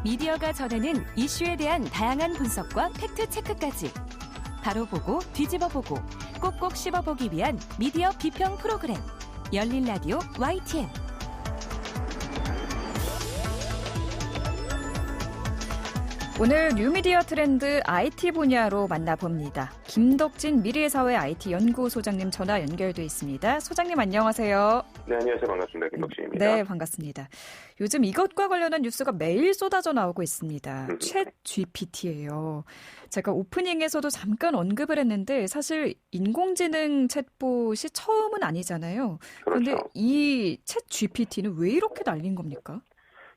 미디어가 전하는 이슈에 대한 다양한 분석과 팩트체크까지 바로 보고 뒤집어 보고 꼭꼭 씹어보기 위한 미디어 비평 프로그램 열린 라디오 YTN. 오늘 뉴미디어 트렌드 IT 분야로 만나봅니다. 김덕진 미래사회 IT 연구소장님 전화 연결돼 있습니다. 소장님 안녕하세요. 네, 안녕하세요. 반갑습니다. 김덕진입니다. 네, 반갑습니다. 요즘 이것과 관련한 뉴스가 매일 쏟아져 나오고 있습니다. 챗 GPT예요. 제가 오프닝에서도 잠깐 언급을 했는데 사실 인공지능 챗봇이 처음은 아니잖아요. 그런데 그렇죠. 이 챗 GPT는 왜 이렇게 날린 겁니까?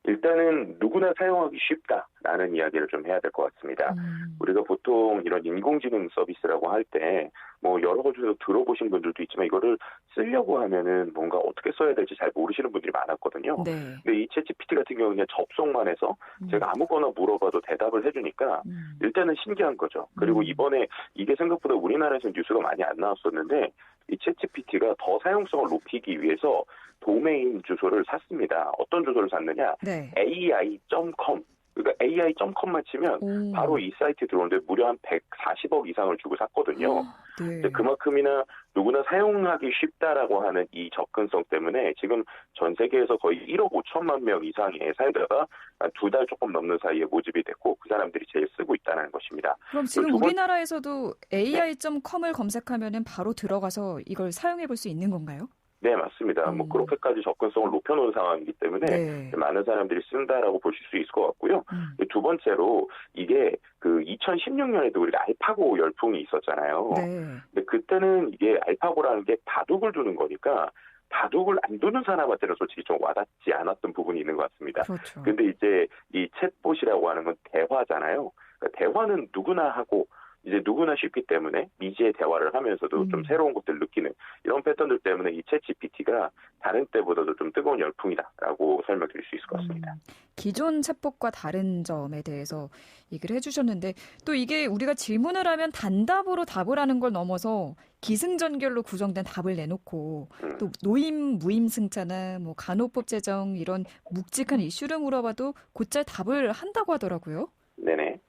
일단은 누구나 사용하기 쉽다라는 이야기를 좀 해야 될 것 같습니다. 우리가 보통 이런 인공지능 서비스라고 할 때 뭐 여러 가지로 들어보신 분들도 있지만 이거를 쓰려고 하면은 뭔가 어떻게 써야 될지 잘 모르시는 분들이 많았거든요. 네. 근데 이 챗GPT 같은 경우는 그냥 접속만 해서 제가 아무거나 물어봐도 대답을 해주니까 일단은 신기한 거죠. 그리고 이번에 이게 생각보다 우리나라에서 뉴스가 많이 안 나왔었는데 이 챗GPT가 더 사용성을 높이기 위해서 도메인 주소를 샀습니다. 어떤 주소를 샀느냐? 네. ai.com. 그러니까 ai.com만 치면 바로 이 사이트에 들어오는데 무려 한 140억 이상을 주고 샀거든요. 네. 그만큼이나 누구나 사용하기 쉽다라고 하는 이 접근성 때문에 지금 전 세계에서 거의 1억 5천만 명 이상의 사용자가 한 2달 조금 넘는 사이에 모집이 됐고 그 사람들이 제일 쓰고 있다는 것입니다. 그럼 지금 우리나라에서도 ai.com을 검색하면 바로 들어가서 이걸 사용해 볼 수 있는 건가요? 네, 맞습니다. 뭐 그렇게까지 접근성을 높여놓은 상황이기 때문에 네. 많은 사람들이 쓴다라고 보실 수 있을 것 같고요. 두 번째로 이게 그 2016년에도 우리가 알파고 열풍이 있었잖아요. 네. 근데 그때는 이게 알파고라는 게 바둑을 두는 거니까 바둑을 안 두는 사람한테는 솔직히 좀 와닿지 않았던 부분이 있는 것 같습니다. 그렇죠. 근데 이제 이 챗봇이라고 하는 건 대화잖아요. 그러니까 대화는 누구나 하고 이제 누구나 쉽기 때문에 미지의 대화를 하면서도 좀 새로운 것들을 느끼는 이런 패턴들 때문에 이 챗 GPT가 다른 때보다도 좀 뜨거운 열풍이다라고 설명드릴 수 있을 것 같습니다. 기존 챗봇과 다른 점에 대해서 얘기를 해주셨는데 또 이게 우리가 질문을 하면 단답으로 답을 하는 걸 넘어서 기승전결로 구성된 답을 내놓고 또 노임 무임승차나 뭐 간호법 제정 이런 묵직한 이슈를 물어봐도 곧잘 답을 한다고 하더라고요. 네네.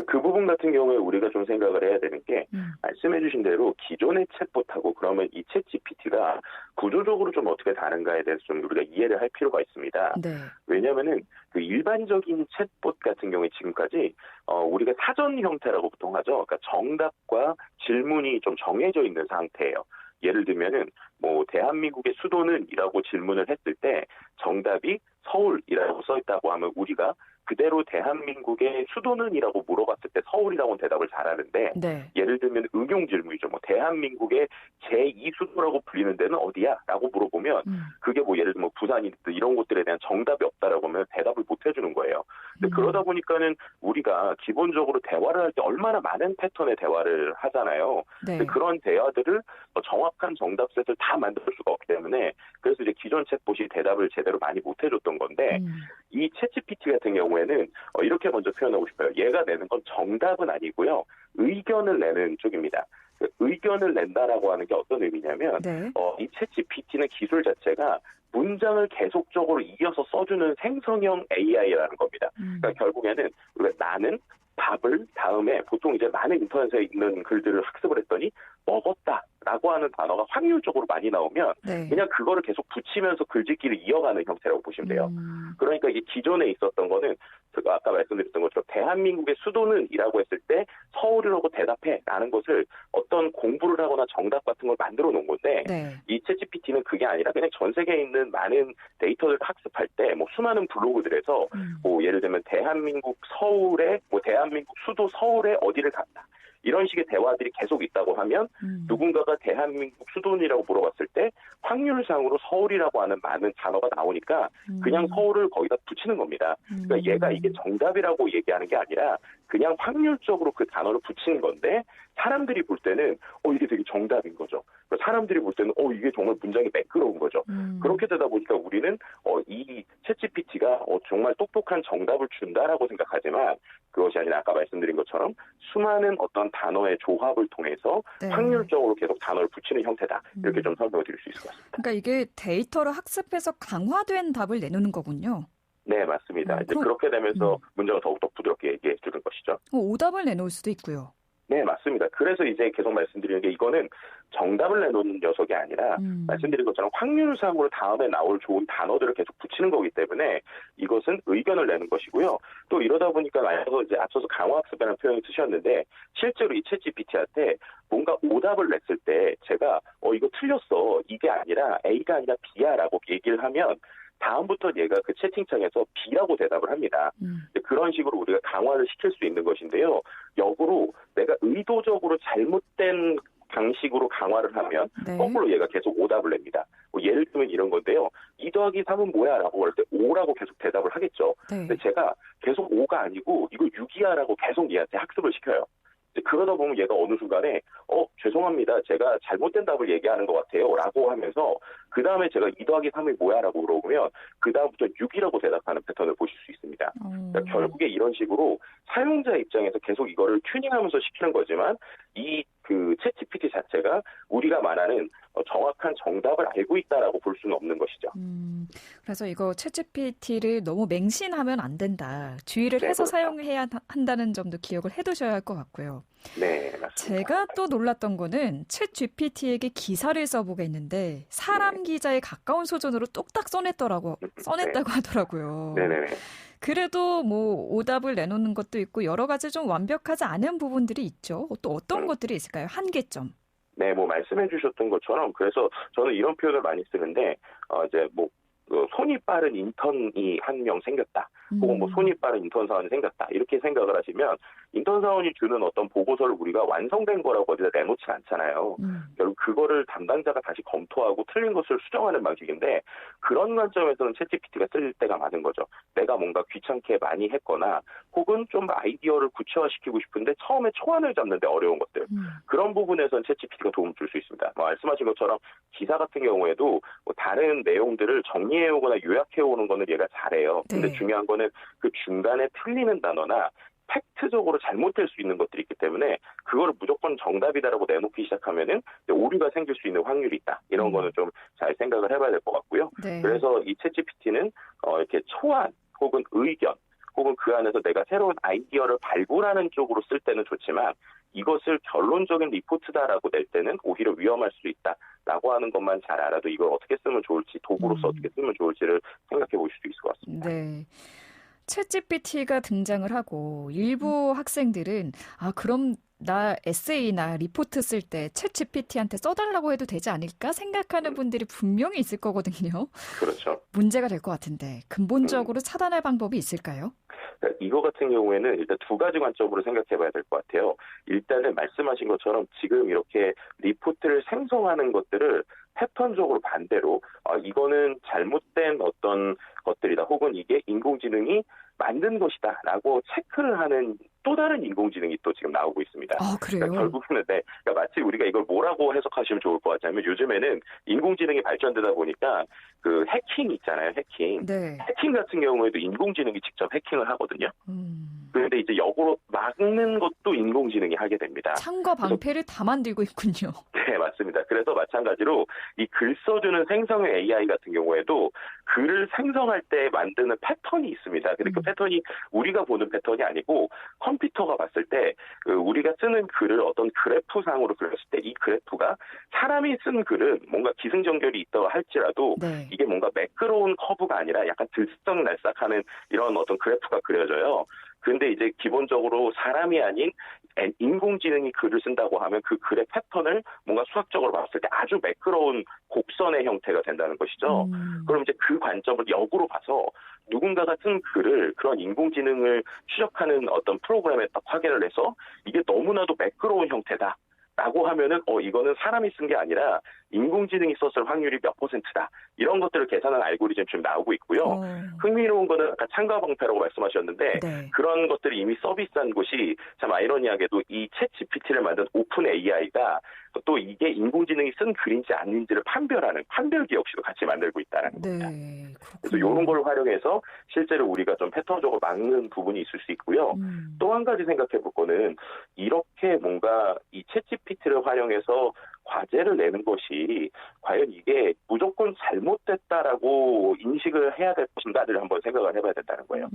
그 부분 같은 경우에 우리가 좀 생각을 해야 되는 게 말씀해 주신 대로 기존의 챗봇하고 그러면 이 챗 GPT가 구조적으로 좀 어떻게 다른가에 대해서 좀 우리가 이해를 할 필요가 있습니다. 네. 왜냐하면은 그 일반적인 챗봇 같은 경우에 지금까지 우리가 사전 형태라고 보통 하죠. 그러니까 정답과 질문이 좀 정해져 있는 상태예요. 예를 들면은 뭐 대한민국의 수도는이라고 질문을 했을 때 정답이 서울이라고 써 있다고 하면 우리가 그대로 대한민국의 수도는이라고 물어봤을 때 서울이라고 대답을 잘하는데 네. 예를 들면 응용 질문이죠. 뭐 대한민국의 제2수도라고 불리는 데는 어디야? 라고 물어보면 그게 뭐 예를 들면 부산이든 이런 곳들에 대한 정답이 없다라고 하면 대답을 못 해주는 거예요. 근데 그러다 보니까는 우리가 기본적으로 대화를 할 때 얼마나 많은 패턴의 대화를 하잖아요. 네. 근데 그런 대화들을 정확한 정답셋을 다 만들 수가 없기 때문에 그래서 이제 기존 챗봇이 대답을 제대로 많이 못 해줬던 건데 이 챗GPT 같은 경우에는 이렇게 먼저 표현하고 싶어요. 얘가 내는 건 정답은 아니고요. 의견을 내는 쪽입니다. 의견을 낸다라고 하는 게 어떤 의미냐면 네. 이 챗GPT는 기술 자체가 문장을 계속적으로 이어서 써주는 생성형 AI라는 겁니다. 그러니까 결국에는 우리가 나는 밥을 다음에 보통 이제 많은 인터넷에 있는 글들을 학습을 했더니 먹었다라고 하는 단어가 확률적으로 많이 나오면 네. 그냥 그거를 계속 붙이면서 글짓기를 이어가는 형태라고 보시면 돼요. 그러니까 이게 기존에 있었던 거는 제가 아까 말씀드렸던 것처럼 대한민국의 수도는이라고 했을 때 서울이라고 대답해라는 것을 어떤 공부를 하거나 정답 같은 걸 만들어 놓은 건데 네. 이 챗GPT는 그게 아니라 그냥 전 세계에 있는 많은 데이터를 학습할 때 뭐 수많은 블로그들에서 뭐 예를 들면 대한민국 서울에 뭐 대한민국 수도 서울에 어디를 갔다. 이런 식의 대화들이 계속 있다고 하면 누군가가 대한민국 수도원이라고 물어봤을 때 확률상으로 서울이라고 하는 많은 단어가 나오니까 그냥 서울을 거기다 붙이는 겁니다. 그러니까 얘가 이게 정답이라고 얘기하는 게 아니라 그냥 확률적으로 그 단어를 붙이는 건데 사람들이 볼 때는 이게 되게 정답인 거죠. 사람들이 볼 때는 이게 정말 문장이 매끄러운 거죠. 그렇게 되다 보니까 우리는 이 챗GPT가 정말 똑똑한 정답을 준다라고 생각하지만 그것이 아니라 아까 말씀드린 것처럼 수많은 어떤 단어의 조합을 통해서 네. 확률적으로 계속 단어를 붙이는 형태다. 이렇게 좀 설명을 드릴 수 있을 것 같습니다. 그러니까 이게 데이터를 학습해서 강화된 답을 내놓는 거군요. 네, 맞습니다. 이제 그렇게 되면서 문제가 더욱더 부드럽게 얘기해 주는 것이죠. 오답을 내놓을 수도 있고요. 네, 맞습니다. 그래서 이제 계속 말씀드리는 게 이거는 정답을 내놓는 녀석이 아니라 말씀드린 것처럼 확률상으로 다음에 나올 좋은 단어들을 계속 붙이는 거기 때문에 이것은 의견을 내는 것이고요. 또 이러다 보니까 이제 앞서서 강화학습이라는 표현을 쓰셨는데 실제로 이 챗GPT한테 뭔가 오답을 냈을 때 제가 이거 틀렸어. 이게 아니라 A가 아니라 B야라고 얘기를 하면 다음부터 얘가 그 채팅창에서 B라고 대답을 합니다. 그런 식으로 우리가 강화를 시킬 수 있는 것인데요. 역으로 내가 의도적으로 잘못된 방식으로 강화를 하면 거꾸로 얘가 계속 오답을 냅니다. 예를 들면 이런 건데요. 2 더하기 3은 뭐야? 라고 할 때 5라고 계속 대답을 하겠죠. 근데 제가 계속 5가 아니고 이거 6이야 라고 계속 얘한테 학습을 시켜요. 그러다 보면 얘가 어느 순간에 죄송합니다. 제가 잘못된 답을 얘기하는 것 같아요. 라고 하면서 그 다음에 제가 2 더하기 3이 뭐야? 라고 물어보면 그 다음부터 6이라고 대답하는 패턴을 보실 수 있습니다. 그러니까 결국에 이런 식으로 사용자 입장에서 계속 이거를 튜닝하면서 시키는 거지만 이 그 챗GPT 자체가 우리가 말하는 정확한 정답을 알고 있다라고 볼 수는 없는 것이죠. 그래서 이거 챗GPT를 너무 맹신하면 안 된다. 주의를 해서 그렇죠. 사용해야 한다는 점도 기억을 해두셔야 할 것 같고요. 네, 맞습니다. 제가 또 놀랐던 거는 챗GPT에게 기사를 써보겠는데 사람 기자에 가까운 수준으로 뚝딱 써냈다고 하더라고요. 네네네. 그래도 뭐 오답을 내놓는 것도 있고 여러 가지 좀 완벽하지 않은 부분들이 있죠. 또 어떤 것들이 있을까요? 한계점. 네, 뭐 말씀해 주셨던 것처럼 그래서 저는 이런 표현을 많이 쓰는데 이제 뭐 손이 빠른 인턴이 한 명 생겼다. 혹은 뭐 손이 빠른 인턴 사원이 생겼다. 이렇게 생각을 하시면 인턴 사원이 주는 어떤 보고서를 우리가 완성된 거라고 어디다 내놓지 않잖아요. 결국 그거를 담당자가 다시 검토하고 틀린 것을 수정하는 방식인데 그런 관점에서는 챗GPT가 쓸 때가 많은 거죠. 내가 뭔가 귀찮게 많이 했거나 혹은 좀 아이디어를 구체화시키고 싶은데 처음에 초안을 잡는데 어려운 것들. 그런 부분에서는 챗GPT가 도움을 줄 수 있습니다. 말씀하신 것처럼 기사 같은 경우에도 뭐 다른 내용들을 정리해오거나 요약해오는 거는 얘가 잘해요. 근데 중요한 거는 그 중간에 틀리는 단어나 팩트적으로 잘못될 수 있는 것들이 있기 때문에 그거를 무조건 정답이다라고 내놓기 시작하면은 오류가 생길 수 있는 확률이 있다. 이런 거는 좀 잘 생각을 해봐야 될 것 같고요. 그래서 이 챗GPT는 이렇게 초안 혹은 의견 혹은 그 안에서 내가 새로운 아이디어를 발굴하는 쪽으로 쓸 때는 좋지만 이것을 결론적인 리포트다라고 낼 때는 오히려 위험할 수 있다라고 하는 것만 잘 알아도 이걸 어떻게 쓰면 좋을지 도구로서 어떻게 쓰면 좋을지를 생각해 보실 수 있을 것 같습니다. 네. 챗GPT가 등장을 하고 일부 학생들은 그럼 나 에세이나 리포트 쓸 때 챗GPT한테 써달라고 해도 되지 않을까 생각하는 분들이 분명히 있을 거거든요. 그렇죠. 문제가 될 것 같은데 근본적으로 차단할 방법이 있을까요? 이거 같은 경우에는 일단 두 가지 관점으로 생각해 봐야 될 것 같아요. 일단은 말씀하신 것처럼 지금 이렇게 리포트를 생성하는 것들을 패턴적으로 반대로 이거는 잘못된 어떤 것들이다. 혹은 이게 인공지능이 만든 것이다 라고 체크를 하는 또 다른 인공지능이 또 지금 나오고 있습니다. 그래요? 그러니까 결국에는 그러니까 마치 우리가 이걸 뭐라고 해석하시면 좋을 것 같냐면 요즘에는 인공지능이 발전되다 보니까 그 해킹 있잖아요. 해킹. 해킹 같은 경우에도 인공지능이 직접 해킹을 하거든요. 그런데 이제 역으로 막는 것도 인공지능이 하게 됩니다. 창과 방패를 다 만들고 있군요. 네, 맞습니다. 그래서 마찬가지로 이 글 써주는 생성형 AI 같은 경우에도 글을 생성할 때 만드는 패턴이 있습니다. 근데 그 패턴이 우리가 보는 패턴이 아니고 컴퓨터가 봤을 때 우리가 쓰는 글을 어떤 그래프상으로 그렸을 때 이 그래프가 사람이 쓴 글은 뭔가 기승전결이 있다고 할지라도 이게 뭔가 매끄러운 커브가 아니라 약간 들썩날썩하는 이런 어떤 그래프가 그려져요. 근데 이제 기본적으로 사람이 아닌 인공지능이 글을 쓴다고 하면 그 글의 패턴을 뭔가 수학적으로 봤을 때 아주 매끄러운 곡선의 형태가 된다는 것이죠. 그럼 이제 그 관점을 역으로 봐서 누군가가 쓴 글을 그런 인공지능을 추적하는 어떤 프로그램에 딱 확인을 해서 이게 너무나도 매끄러운 형태다. 라고 하면은 이거는 사람이 쓴 게 아니라 인공지능이 썼을 확률이 몇 %다. 이런 것들을 계산하는 알고리즘이 지금 나오고 있고요. 흥미로운 거는 아까 창과 방패라고 말씀하셨는데 그런 것들이 이미 서비스한 곳이 참 아이러니하게도 이 챗 GPT를 만든 오픈 AI가 또 이게 인공지능이 쓴 글인지 아닌지를 판별하는 판별기 역시도 같이 만들고 있다는 겁니다. 그래서 이런 걸 활용해서 실제로 우리가 좀 패턴적으로 막는 부분이 있을 수 있고요. 또 한 가지 생각해 볼 거는 이렇게 뭔가 이 챗 GPT를 활용해서 과제를 내는 것이 과연 이게 무조건 잘못됐다라고 인식을 해야 될 것인가를 한번 생각을 해봐야 된다는 거예요.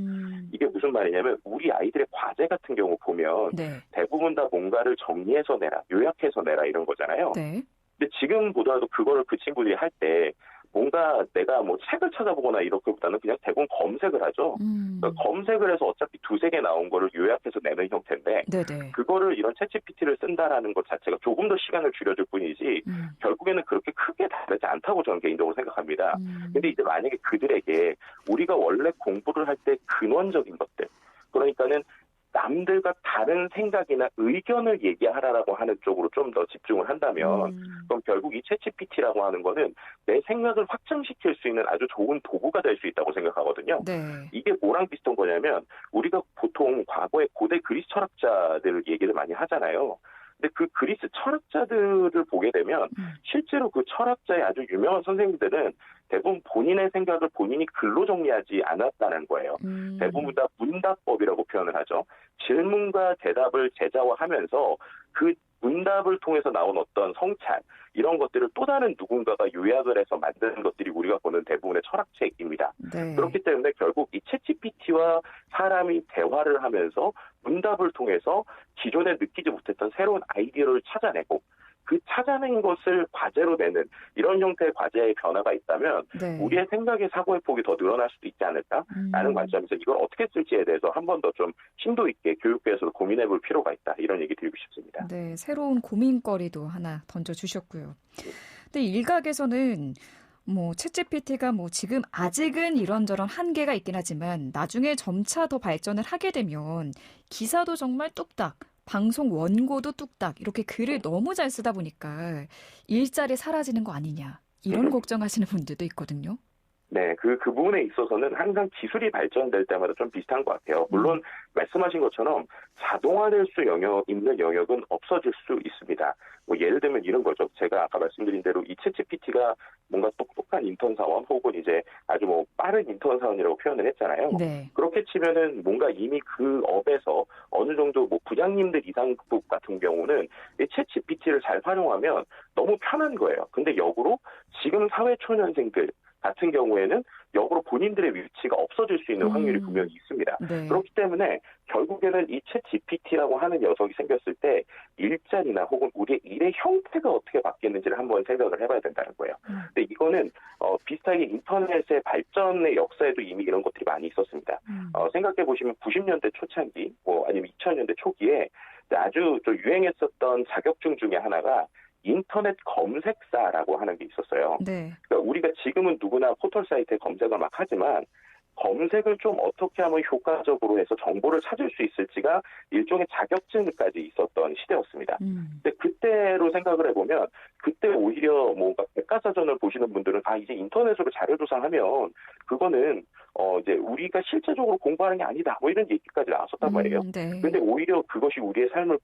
이게 무슨 말이냐면 우리 아이들의 과제 같은 경우 보면 네. 대부분 다 뭔가를 정리해서 내라, 요약해서 내라 이런 거잖아요. 네. 근데 지금보다도 그거를 그 친구들이 할 때 뭔가 내가 뭐 책을 찾아보거나 이렇게보다는 그냥 대부분 검색을 하죠. 그러니까 검색을 해서 어차피 두세 개 나온 거를 요약해서 내는 형태인데 네네. 그거를 이런 챗GPT를 쓴다라는 것 자체가 조금 더 시간을 줄여줄 뿐이지 결국에는 그렇게 크게 다르지 않다고 저는 개인적으로 생각합니다. 근데 이제 만약에 그들에게 우리가 원래 공부를 할 때 근원적인 것들, 그러니까는 남들과 다른 생각이나 의견을 얘기하라라고 하는 쪽으로 좀 더 집중을 한다면 그럼 결국 이 챗GPT라고 하는 거는 내 생각을 확장시킬 수 있는 아주 좋은 도구가 될 수 있다고 생각하거든요. 네. 이게 뭐랑 비슷한 거냐면 우리가 보통 과거에 고대 그리스 철학자들 얘기를 많이 하잖아요. 근데 그 그리스 철학자들을 보게 되면 실제로 그 철학자의 아주 유명한 선생님들은 대부분 본인의 생각을 본인이 글로 정리하지 않았다는 거예요. 대부분 다 문답법이라고 표현을 하죠. 질문과 대답을 제자화하면서 그 문답을 통해서 나온 어떤 성찰 이런 것들을 또 다른 누군가가 요약을 해서 만드는 것들이 우리가 보는 대부분의 철학책입니다. 네. 그렇기 때문에 결국 이 챗GPT와 사람이 대화를 하면서 문답을 통해서 기존에 느끼지 못했던 새로운 아이디어를 찾아내고 그 찾아낸 것을 과제로 내는 이런 형태의 과제의 변화가 있다면 네. 우리의 생각의 사고의 폭이 더 늘어날 수도 있지 않을까라는 관점에서 이걸 어떻게 쓸지에 대해서 한 번 더 좀 심도 있게 교육계에서도 고민해 볼 필요가 있다. 이런 얘기 드리고 싶습니다. 네, 새로운 고민거리도 하나 던져주셨고요. 근데 일각에서는 뭐 챗GPT가 뭐 지금 아직은 이런저런 한계가 있긴 하지만 나중에 점차 더 발전을 하게 되면 기사도 정말 뚝딱, 방송 원고도 뚝딱 이렇게 글을 너무 잘 쓰다 보니까 일자리 사라지는 거 아니냐 이런 걱정하시는 분들도 있거든요. 네, 그 부분에 있어서는 항상 기술이 발전될 때마다 좀 비슷한 것 같아요. 물론 말씀하신 것처럼 자동화될 수 있는 영역은 없어질 수 있습니다. 뭐 예를 들면 이런 거죠. 제가 아까 말씀드린 대로 이 챗GPT가 뭔가 똑똑한 인턴 사원 혹은 이제 아주 뭐 빠른 인턴 사원이라고 표현을 했잖아요. 네. 그렇게 치면은 뭔가 이미 그 업에서 어느 정도 뭐 부장님들 이상급 같은 경우는 이 챗GPT를 잘 활용하면 너무 편한 거예요. 근데 역으로 지금 사회초년생들 같은 경우에는 역으로 본인들의 위치가 없어질 수 있는 확률이 분명히 있습니다. 네. 그렇기 때문에 결국에는 이 챗 GPT라고 하는 녀석이 생겼을 때 일자리나 혹은 우리의 일의 형태가 어떻게 바뀌는지를 한번 생각을 해봐야 된다는 거예요. 근데 이거는 비슷하게 인터넷의 발전의 역사에도 이미 이런 것들이 많이 있었습니다. 생각해 보시면 90년대 초창기, 뭐 아니면 2000년대 초기에 아주 좀 유행했었던 자격증 중에 하나가 인터넷 검색사라고 하는 게 있었어요. 네. 그러니까 우리가 지금은 누구나 포털 사이트에 검색을 막 하지만 검색을 좀 어떻게 하면 효과적으로 해서 정보를 찾을 수 있을지가 일종의 자격증까지 있었던 시대였습니다. 근데 그때로 생각을 해보면 그때 오히려 뭔가 백과사전을 보시는 분들은 이제 인터넷으로 자료 조사하면 그거는 이제 우리가 실제적으로 공부하는 게 아니다 뭐 이런 얘기까지 나왔었단 말이에요. 네. 근데 오히려 그것이 우리의 삶을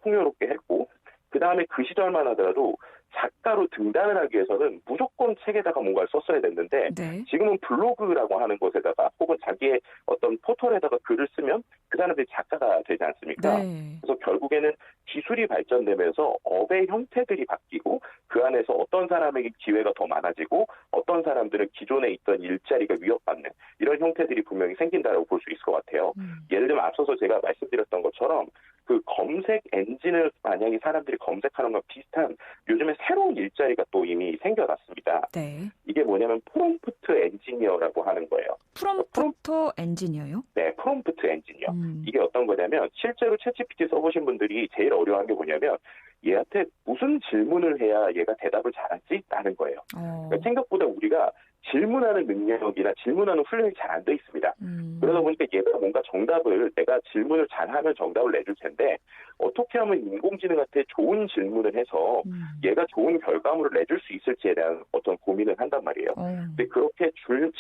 풍요롭게 했고 그 다음에 그 시절만 하더라도 작가로 등단을 하기 위해서는 무조건 책에다가 뭔가를 썼어야 됐는데 네. 지금은 블로그라고 하는 곳에다가 혹은 자기의 어떤 포털에다가 글을 쓰면 그 사람들이 작가가 되지 않습니까? 네. 그래서 결국에는 기술이 발전되면서 업의 형태들이 바뀌고 그 안에서 어떤 사람에게 기회가 더 많아지고 어떤 사람들은 기존에 있던 일자리가 위협받는 이런 형태들이 분명히 생긴다고 볼 수 있을 것 같아요. 예를 들면 앞서서 제가 말씀드렸던 것처럼 그 검색 엔진을 만약에 사람들이 검색하는 것 비슷한 요즘에 새로운 일자리가 또 이미 생겨났습니다. 네. 이게 뭐냐면 프롬프트 엔지니어라고 하는 거예요. 프롬프터 엔지니어요? 네, 프롬프트 엔지니어. 이게 어떤 거냐면 실제로 챗GPT 써보신 분들이 제일 어려워하는 게 뭐냐면 얘한테 무슨 질문을 해야 얘가 대답을 잘하지? 라는 거예요. 그러니까 생각보다 우리가 질문하는 능력이나 질문하는 훈련이 잘 안 돼 있습니다. 그러다 보니까 얘가 뭔가 정답을 내가 질문을 잘하면 정답을 내줄 텐데 어떻게 하면 인공지능한테 좋은 질문을 해서 얘가 좋은 결과물을 내줄 수 있을지에 대한 어떤 고민을 한단 말이에요. 근데 그렇게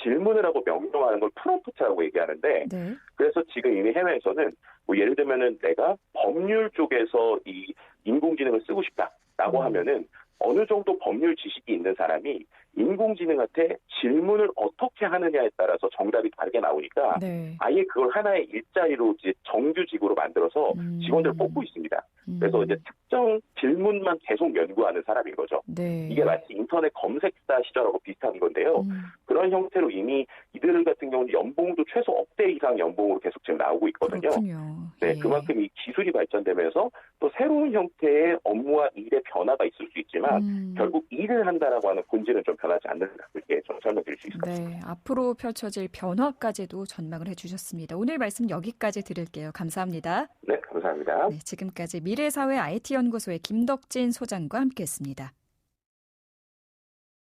질문을 하고 명령하는 걸 프롬프트라고 얘기하는데 네. 그래서 지금 이미 해외에서는 뭐 예를 들면은 내가 법률 쪽에서 이 인공지능을 쓰고 싶다라고 하면은 어느 정도 법률 지식이 있는 사람이 인공지능한테 질문을 어떻게 하느냐에 따라서 정답이 다르게 나오니까 네. 아예 그걸 하나의 일자리로 이제 정규직으로 만들어서 직원들을 뽑고 있습니다. 그래서 이제 특정 질문만 계속 연구하는 사람인 거죠. 네. 이게 마치 인터넷 검색사 시절하고 비슷한 건데요. 그런 형태로 이미 이들 같은 경우는 연봉도 최소 억대 이상 연봉으로 계속 지금 나오고 있거든요. 그렇군요. 네, 예. 그만큼 이 기술이 발전되면서 또 새로운 형태의 업무와 일의 변화가 있을 수 있지만 결국 일을 한다라고 하는 본질은 좀 변하지 않는다. 이렇게 좀 설명드릴 수 있을 것 같습니다. 네, 앞으로 펼쳐질 변화까지도 전망을 해주셨습니다. 오늘 말씀 여기까지 들을게요. 감사합니다. 네, 감사합니다. 네, 지금까지 미래사회 IT연구소의 김덕진 소장과 함께했습니다.